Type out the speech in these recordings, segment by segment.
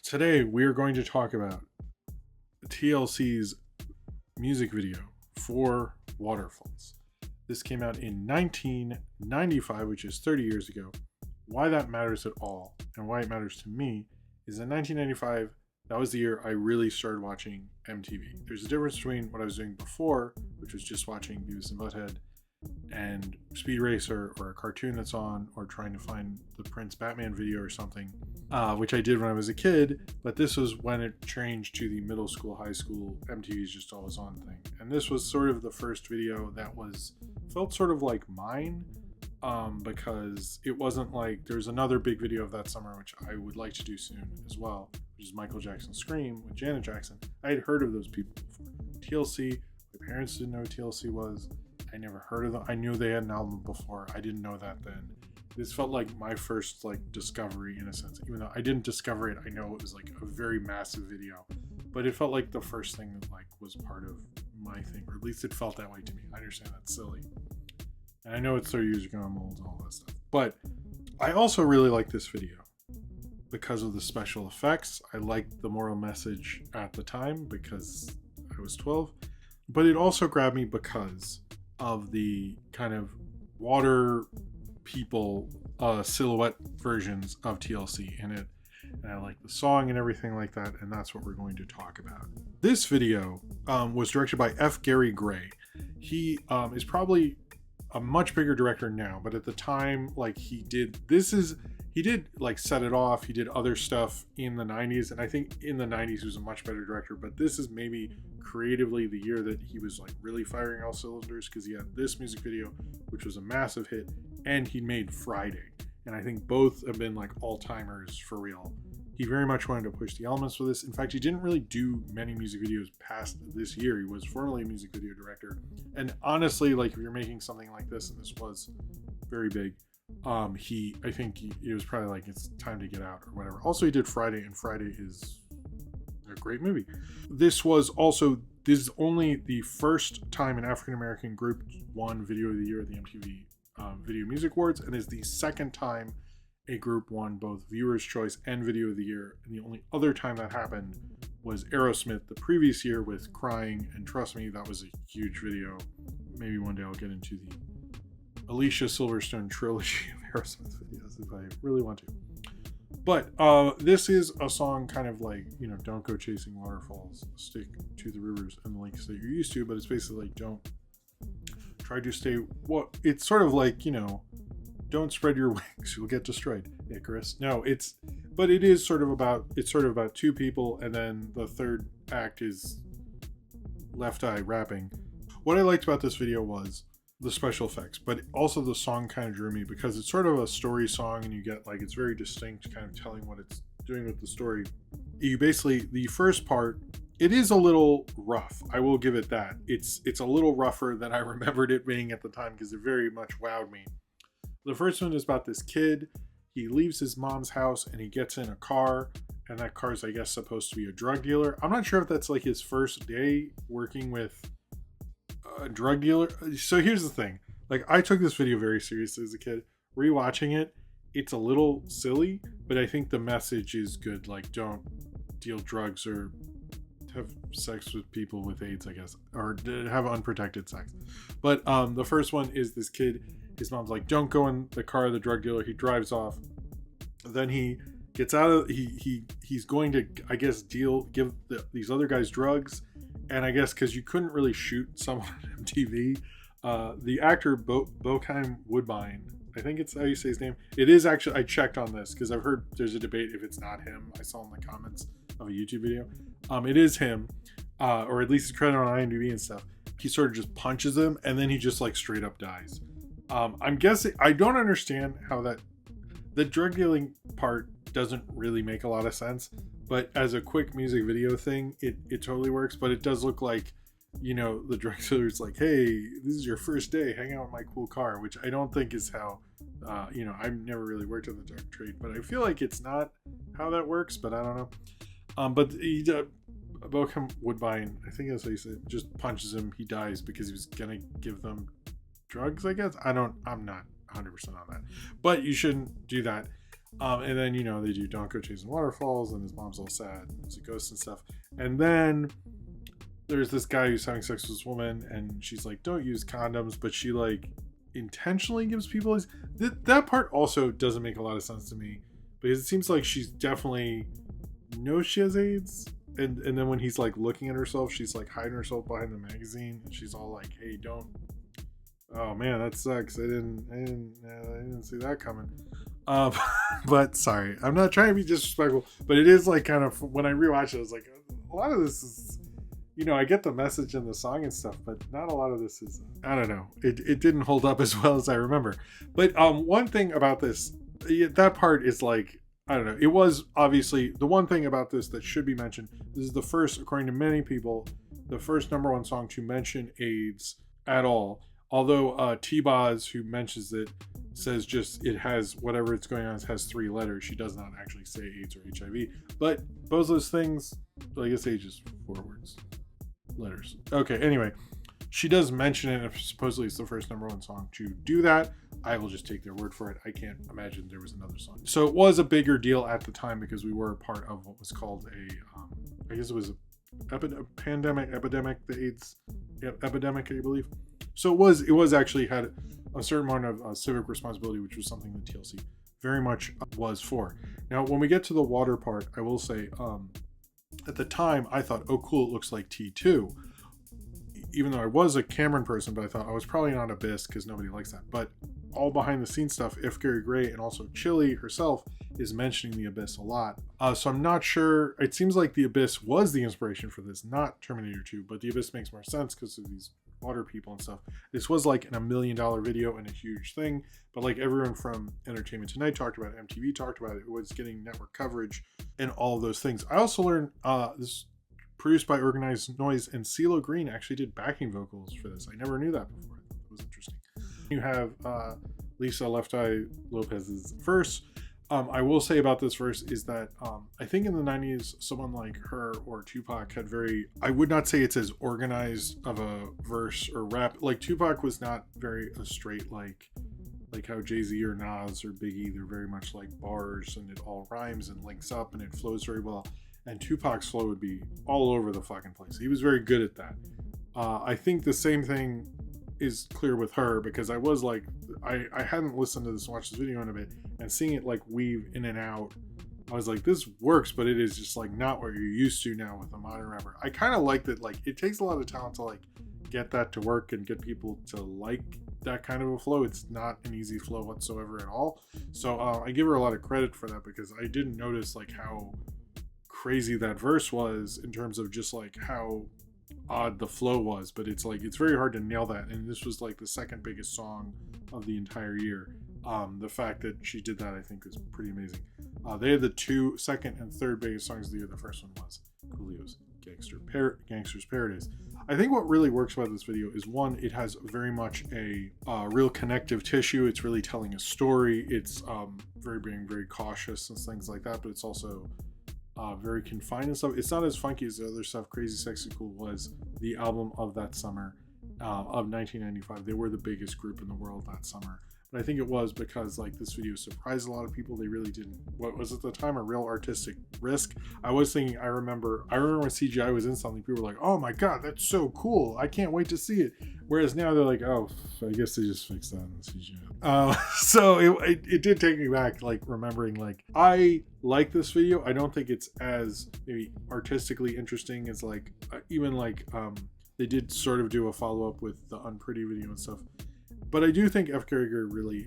Today we are going to talk about TLC's music video for Waterfalls. This came out in 1995, which is 30 years ago. Why that matters at all, and why it matters to me, is in 1995, that was the year I really started watching MTV. There's a difference between what I was doing before, which was just watching Beavis and Butthead, and Speed Racer, or a cartoon that's on, or trying to find the Prince Batman video or something, which I did when I was a kid. But this was when it changed to the middle school, high school, MTV's just always on thing. And this was sort of the first video that felt sort of like mine, because it wasn't like, there's another big video of that summer which I would like to do soon as well, which is Michael Jackson's Scream with Janet Jackson. I had heard of those people before. TLC, my parents didn't know what TLC was. I never heard of them. I knew they had an album before. I didn't know that then. This felt like my first discovery in a sense. Even though I didn't discover it, I know it was like a very massive video. But it felt like the first thing that was part of my thing, or at least it felt that way to me. I understand that's silly. And I know it's 30 years ago, I'm old and all that stuff. But I also really like this video because of the special effects. I liked the moral message at the time because I was 12. But it also grabbed me because of the kind of water people silhouette versions of TLC in it. And I like the song and everything like that, and that's what we're going to talk about. This video was directed by F. Gary Gray. He is probably a much bigger director now, but at the time, he did Set It Off. He did other stuff in the 90s, and I think in the 90s he was a much better director, but this is maybe creatively the year that he was really firing all cylinders, because he had this music video, which was a massive hit, and he made Friday, and I think both have been all-timers for real. He very much wanted to push the elements for this. In fact, he didn't really do many music videos past this year. He was formerly a music video director, and honestly, if you're making something like this, and this was very big, I think it was probably it's time to get out or whatever. Also, he did Friday, and Friday is a great movie. This is only the first time an African American group won Video of the Year at the MTV Video Music Awards, and is the second time a group won both Viewer's Choice and Video of the Year. And the only other time that happened was Aerosmith the previous year with Crying, and trust me, that was a huge video. Maybe one day I'll get into the Alicia Silverstone trilogy of Aerosmith videos if I really want to. But this is a song kind of don't go chasing waterfalls, stick to the rivers and the lakes that you're used to, but it's basically don't try to stay, it's sort of don't spread your wings, you'll get destroyed, Icarus. No, it is sort of about two people, and then the third act is Left Eye rapping. What I liked about this video was the special effects, but also the song kind of drew me because it's sort of a story song, and you get it's very distinct, kind of telling what it's doing with the story. You basically, the first part, it is a little rough, I will give it that. It's a little rougher than I remembered it being at the time, because it very much wowed me. The first one is about this kid. He leaves his mom's house and he gets in a car, and that car is, I guess, supposed to be a drug dealer. I'm not sure if that's his first day working with a drug dealer. So here's the thing. I took this video very seriously as a kid. Rewatching it, it's a little silly, but I think the message is good. Don't deal drugs or have sex with people with AIDS, I guess, or have unprotected sex. But the first one is this kid. His mom's don't go in the car of the drug dealer. He drives off. Then he gets out of, he's going to, I guess, give these other guys drugs. And I guess because you couldn't really shoot someone on MTV, the actor Bokeem Woodbine, I think it's how you say his name. It is actually, I checked on this because I've heard there's a debate if it's not him. I saw in the comments of a YouTube video. It is him, or at least his credit on IMDb and stuff. He sort of just punches him, and then he just straight up dies. I'm guessing, I don't understand how the drug dealing part doesn't really make a lot of sense, but as a quick music video thing, it totally works. But it does look the drug dealer's hey, this is your first day, hang out in my cool car, which I don't think is how, I've never really worked in the drug trade, but I feel it's not how that works, but I don't know. But Bokeem Woodbine, I think that's how you say it, just punches him. He dies because he was gonna give them drugs, I guess. I'm not 100% on that, but you shouldn't do that. And then, they do Don't Go Chasing Waterfalls, and his mom's all sad, and there's a ghost and stuff. And then there's this guy who's having sex with this woman, and she's like, don't use condoms, but she like intentionally gives people these. That part also doesn't make a lot of sense to me, because it seems like she's definitely knows she has AIDS. And then when he's like looking at herself, she's like hiding herself behind the magazine, and she's all like, hey, don't. Oh man, that sucks. I didn't see that coming. But sorry, I'm not trying to be disrespectful, but it is like kind of, when I rewatch it, I was like, a lot of this is, I get the message in the song and stuff, but not a lot of this is, I don't know. It didn't hold up as well as I remember. But one thing about this, that part is like, I don't know. It was obviously the one thing about this that should be mentioned. This is the first, according to many people, the first #1 song to mention AIDS at all. Although T-Boz, who mentions it, says just it has whatever it's going on, it has 3 letters. She does not actually say AIDS or HIV. But both of those things, I guess age is 4 words. Letters. Okay, anyway. She does mention it, and supposedly it's the first #1 song to do that. I will just take their word for it. I can't imagine there was another song. So it was a bigger deal at the time because we were a part of what was called I guess it was a pandemic, the AIDS epidemic, I believe. So it was actually had a certain amount of civic responsibility, which was something that TLC very much was for. Now, when we get to the water part, I will say, at the time, I thought, oh, cool, it looks like T2. Even though I was a Cameron person, but I thought I was probably not Abyss because nobody likes that. But all behind the scenes stuff, If Gary Gray and also Chili herself is mentioning the Abyss a lot. So I'm not sure. It seems like the Abyss was the inspiration for this, not Terminator 2, but the Abyss makes more sense because of these water people and stuff. This was like a $1 million video and a huge thing, but like everyone from Entertainment Tonight talked about it, MTV talked about it, it was getting network coverage and all of those things. I also learned this produced by Organized Noise, and CeeLo Green actually did backing vocals for this. I never knew that before. It was interesting. You have Lisa Left Eye Lopez's verse. I will say about this verse is that I think in the 90s, someone like her or Tupac had I would not say it's as organized of a verse or rap. Like Tupac was not very straight like how Jay-Z or Nas or Biggie, they're very much like bars and it all rhymes and links up and it flows very well. And Tupac's flow would be all over the fucking place. He was very good at that. I think the same thing is clear with her because I was like, I hadn't listened to this and watched this video in a bit, and seeing it like weave in and out, I was like, this works, but it is just like not what you're used to now with a modern rapper. I kind of like that, like it takes a lot of talent to like get that to work and get people to like that kind of a flow. It's not an easy flow whatsoever at all. So I give her a lot of credit for that because I didn't notice like how crazy that verse was in terms of just like how odd the flow was, but it's like it's very hard to nail that, and this was like the second biggest song of the entire year. The fact that she did that I think is pretty amazing. They had the second and third biggest songs of the year. The first one was Coolio's Gangster's Paradise. I think what really works about this video is one, it has very much a real connective tissue. It's really telling a story. It's being very cautious and things like that, but it's also very confined and stuff. It's not as funky as the other stuff. Crazy Sexy Cool was the album of that summer of 1995. They were the biggest group in the world that summer. But I think it was because like this video surprised a lot of people. They really didn't. What was at the time a real artistic risk. I was thinking. I remember when CGI was in something, people were like, "Oh my god, that's so cool! I can't wait to see it." Whereas now they're like, "Oh, I guess they just fixed that in the CGI." So it did take me back, like remembering. Like I like this video. I don't think it's as maybe artistically interesting as like even like they did sort of do a follow up with the Unpretty video and stuff. But I do think F. Gary Gray really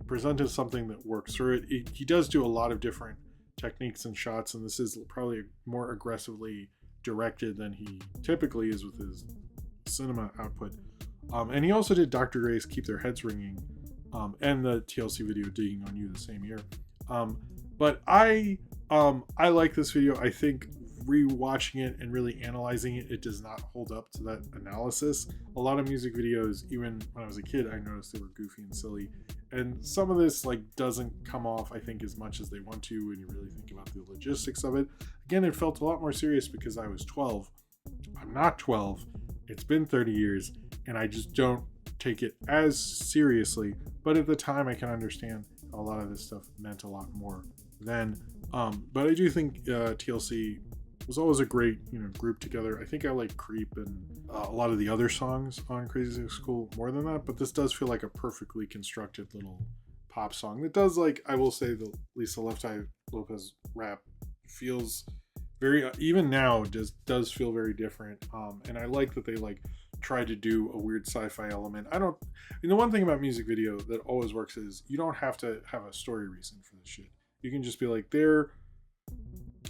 presented something that works through it. He does do a lot of different techniques and shots, and this is probably more aggressively directed than he typically is with his cinema output. And he also did Dr. Dre's Keep Their Heads Ringing and the TLC video Digging on You the same year. But I like this video. I think rewatching it and really analyzing it, it does not hold up to that analysis. A lot of music videos, even when I was a kid, I noticed they were goofy and silly, and some of this like doesn't come off I think as much as they want to when you really think about the logistics of it. Again, it felt a lot more serious because I was 12. I'm not 12. It's been 30 years and I just don't take it as seriously, but at the time I can understand how a lot of this stuff meant a lot more then. But I do think TLC was always a great, group together. I think I like Creep and a lot of the other songs on Crazy Six School more than that, but this does feel like a perfectly constructed little pop song that does, like, I will say, the Lisa Left Eye Lopez rap feels very, even now, does feel very different. And I like that they like try to do a weird sci-fi element. The one thing about music video that always works is you don't have to have a story reason for this shit. You can just be like, they're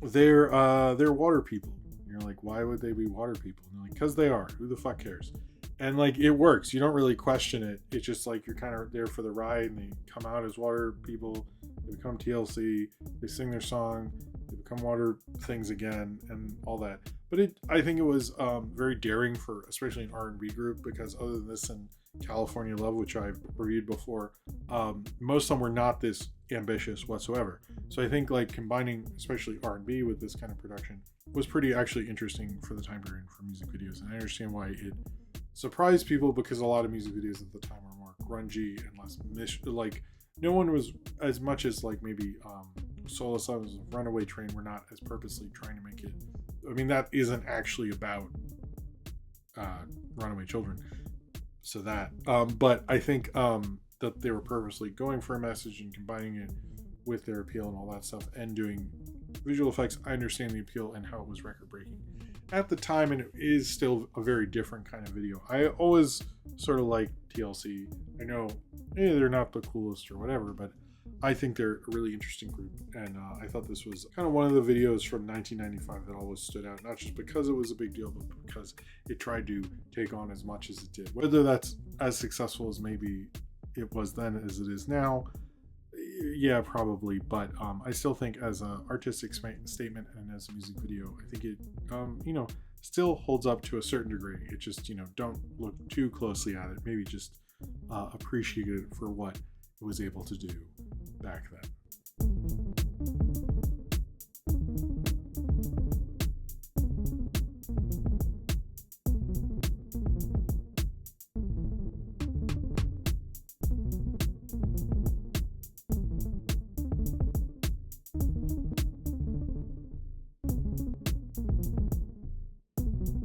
water people. And you're like, why would they be water people? And you're like, because they are. Who the fuck cares? And like, it works. You don't really question it. It's just like you're kind of there for the ride, and they come out as water people. They become TLC. They sing their song. They become water things again, and all that. But I think it was very daring for, especially an R&B group, because other than this and California Love, which I've reviewed before, most of them were not this ambitious whatsoever. So I think like combining especially R&B with this kind of production was pretty actually interesting for the time period for music videos. And I understand why it surprised people, because a lot of music videos at the time were more grungy and less like, no one was as much as like maybe Soul Asylum's Runaway Train were not as purposely trying to make it. I mean, that isn't actually about runaway children. So that, but I think that they were purposely going for a message and combining it with their appeal and all that stuff, and doing visual effects. I understand the appeal and how it was record breaking at the time, and it is still a very different kind of video. I always sort of like TLC. I know they're not the coolest or whatever, but I think they're a really interesting group, and I thought this was kind of one of the videos from 1995 that always stood out, not just because it was a big deal, but because it tried to take on as much as it did. Whether that's as successful as maybe it was then as it is now, yeah, probably, but I still think as an artistic statement and as a music video, I think it, still holds up to a certain degree. It just, don't look too closely at it. Maybe just appreciate it for what it was able to do back then.